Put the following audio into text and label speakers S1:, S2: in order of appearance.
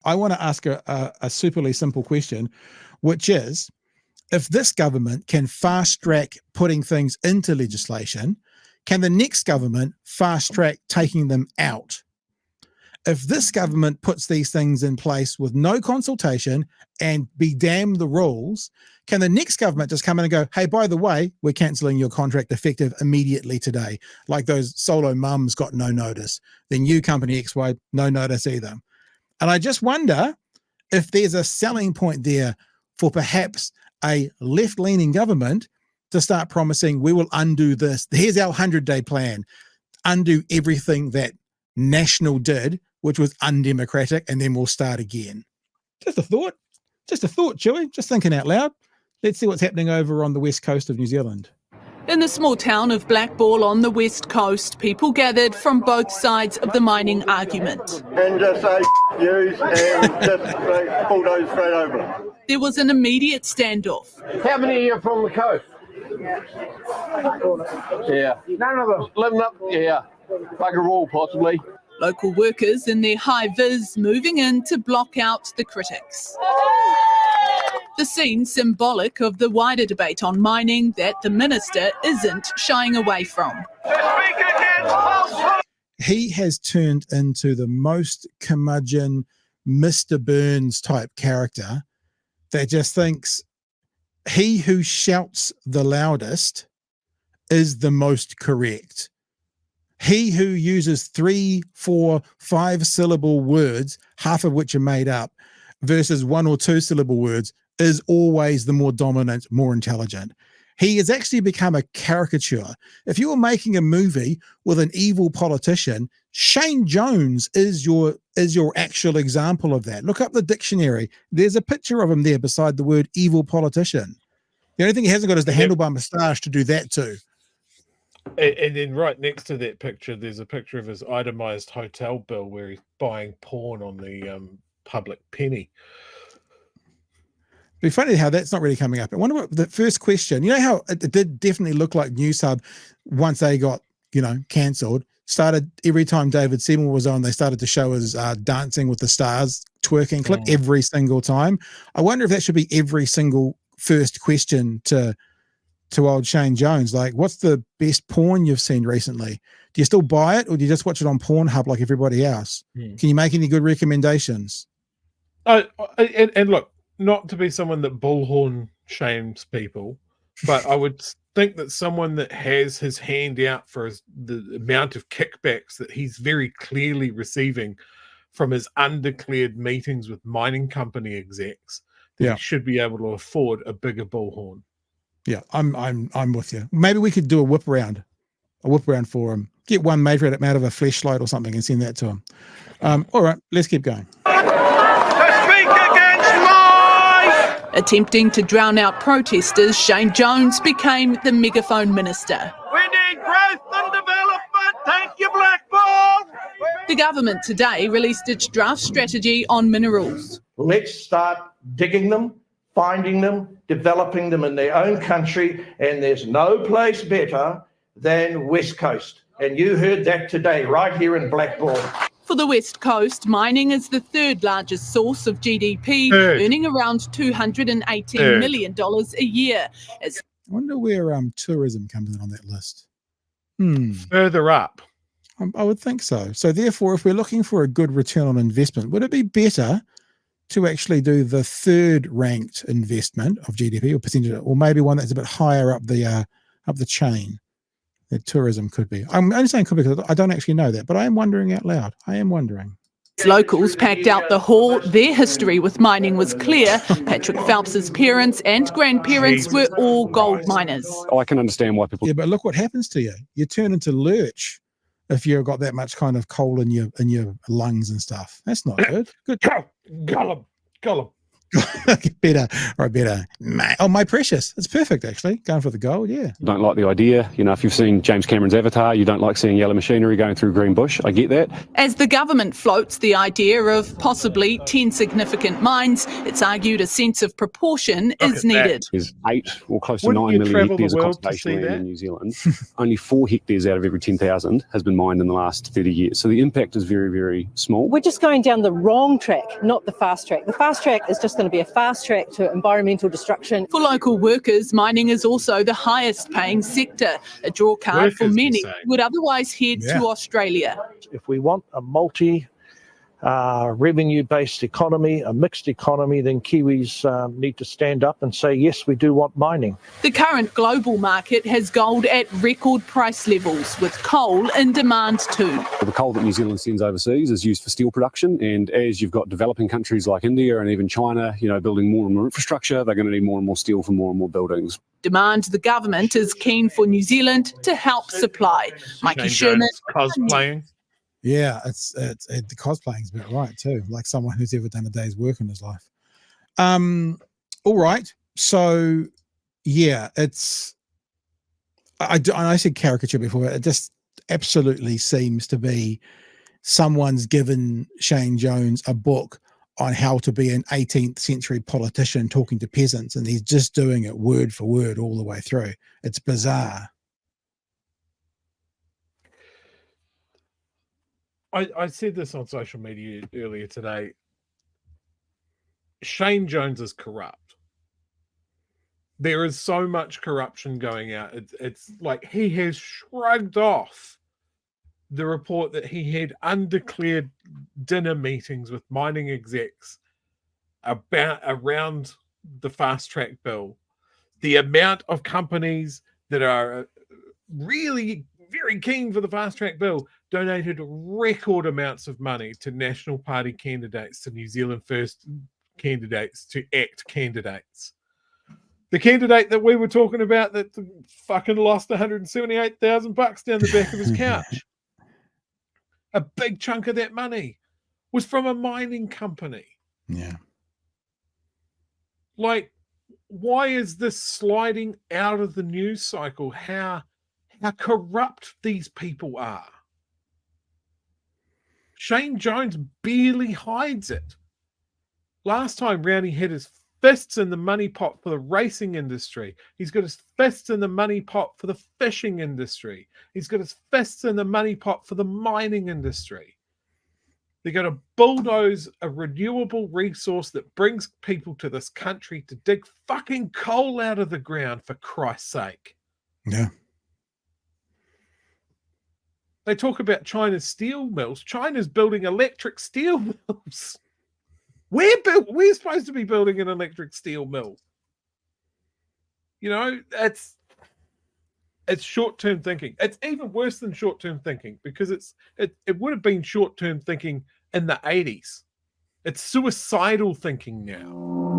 S1: I want to ask a superly simple question, which is, if this government can fast track putting things into legislation, can the next government fast track taking them out? If this government puts these things in place with no consultation and be damned the rules, can the next government just come in and go, hey, by the way, we're cancelling your contract effective immediately today? Like those solo mums got no notice. The new company XY, no notice either. And I just wonder if there's a selling point there for perhaps a left-leaning government to start promising, we will undo this. Here's our 100-day plan. Undo everything that National did, which was undemocratic, and then we'll start again. Just a thought, Chewy, just thinking out loud. Let's see what's happening over on the west coast of New Zealand.
S2: In the small town of Blackball on the west coast, people gathered from both sides of the mining argument.
S3: And just say yous and just bulldoze straight over them.
S2: There was an immediate standoff.
S4: How many are you from the coast? Yeah. None of them. Living up, yeah. Bugger all, possibly.
S2: Local workers in their high-vis moving in to block out the critics. The scene symbolic of the wider debate on mining that the minister isn't shying away from.
S1: He has turned into the most curmudgeon, Mr. Burns type character that just thinks he who shouts the loudest is the most correct. He who uses 3, 4, 5 syllable words, half of which are made up, versus 1 or 2 syllable words, is always the more dominant, more intelligent. He has actually become a caricature. If you were making a movie with an evil politician, Shane Jones is your actual example of that. Look up the dictionary. There's a picture of him there beside the word evil politician. The only thing he hasn't got is the handlebar moustache to do that too.
S5: And then right next to that picture, there's a picture of his itemized hotel bill where he's buying porn on the public penny.
S1: It'd be funny how that's not really coming up. I wonder what the first question, you know how it did definitely look like Newshub once they got, cancelled, started every time David Seymour was on, they started to show his Dancing with the Stars twerking clip every single time. I wonder if that should be every single first question to old Shane Jones. Like, what's the best porn you've seen recently? Do you still buy it or do you just watch it on Pornhub like everybody else? Can you make any good recommendations?
S5: And look, not to be someone that bullhorn shames people, but I would think that someone that has his hand out for the amount of kickbacks that he's very clearly receiving from his undeclared meetings with mining company execs, he should be able to afford a bigger bullhorn.
S1: Yeah, I'm with you. Maybe we could do a whip round for him. Get one made out of a fleshlight or something and send that to him. All right, let's keep going.
S2: Attempting to drown out protesters, Shane Jones became the megaphone minister.
S3: We need growth and development. Thank you, Blackball.
S2: The government today released its draft strategy on minerals.
S4: Let's start digging them, finding them, developing them in their own country, and there's no place better than West Coast. And you heard that today, right here in Blackball.
S2: For the West Coast, mining is the third largest source of GDP, earning around $218 million a year.
S1: I wonder where tourism comes in on that list.
S5: Further up.
S1: I would think so. So therefore, if we're looking for a good return on investment, would it be better to actually do the third ranked investment of GDP or percentage, or maybe one that's a bit higher up the chain? That tourism could be. I'm only saying could be because I don't actually know that, but I am wondering out loud.
S2: Locals packed out the hall. Their history with mining was clear. Patrick Phelps's parents and grandparents were all gold miners.
S6: I can understand why people...
S1: Yeah, but look what happens to you. You turn into lurch if you've got that much kind of coal in your lungs and stuff. That's not good. Good.
S5: Gullum.
S1: better. Oh, my precious. It's perfect, actually. Going for the gold, yeah.
S6: Don't like the idea. You know, if you've seen James Cameron's Avatar, you don't like seeing yellow machinery going through green bush. I get that.
S2: As the government floats the idea of possibly 10 significant mines, it's argued a sense of proportion is needed.
S6: There's 8 or close to
S5: Wouldn't
S6: 9
S5: you
S6: million
S5: travel the
S6: hectares of
S5: world to
S6: conservation
S5: see
S6: land
S5: that?
S6: in New Zealand. Only 4 hectares out of every 10,000 has been mined in the last 30 years. So the impact is very, very small.
S7: We're just going down the wrong track, not the fast track. The fast track is just going to be a fast track to environmental destruction.
S2: For local workers, mining is also the highest paying sector, a draw card for
S5: Workers, you
S2: many
S5: say?
S2: who would otherwise head
S1: Yeah.
S2: to Australia.
S4: If we want a revenue-based economy, a mixed economy, then Kiwis need to stand up and say, yes, we do want mining.
S2: The current global market has gold at record price levels, with coal in demand too.
S6: The coal that New Zealand sends overseas is used for steel production, and as you've got developing countries like India and even China, you know, building more and more infrastructure, they're going to need more and more steel for more and more buildings.
S2: Demand the government is keen for New Zealand to help supply. Mikey Sherman.
S5: Cosplaying.
S1: Yeah, the cosplaying's about right too, like someone who's ever done a day's work in his life. All right, so yeah, I said caricature before, but it just absolutely seems to be someone's given Shane Jones a book on how to be an 18th century politician talking to peasants, and he's just doing it word for word all the way through. It's bizarre.
S5: I said this on social media earlier today. Shane Jones is corrupt. There is so much corruption going out. It's like he has shrugged off the report that he had undeclared dinner meetings with mining execs around the fast track bill. The amount of companies that are really very keen for the fast track bill donated record amounts of money to National Party candidates, to New Zealand First candidates, to ACT candidates. The candidate that we were talking about that fucking lost $178,000 down the back of his couch. A big chunk of that money was from a mining company.
S1: Yeah.
S5: Like, why is this sliding out of the news cycle? How corrupt these people are. Shane Jones barely hides it. Last time round, he had his fists in the money pot for the racing industry. He's got his fists in the money pot for the fishing industry. He's got his fists in the money pot for the mining industry. They're going to bulldoze a renewable resource that brings people to this country to dig fucking coal out of the ground, for Christ's sake.
S1: Yeah.
S5: They talk about China's steel mills. China's building electric steel mills. We're supposed to be building an electric steel mill. You know, it's short-term thinking. It's even worse than short-term thinking, because it would have been short-term thinking in the 80s. It's suicidal thinking now.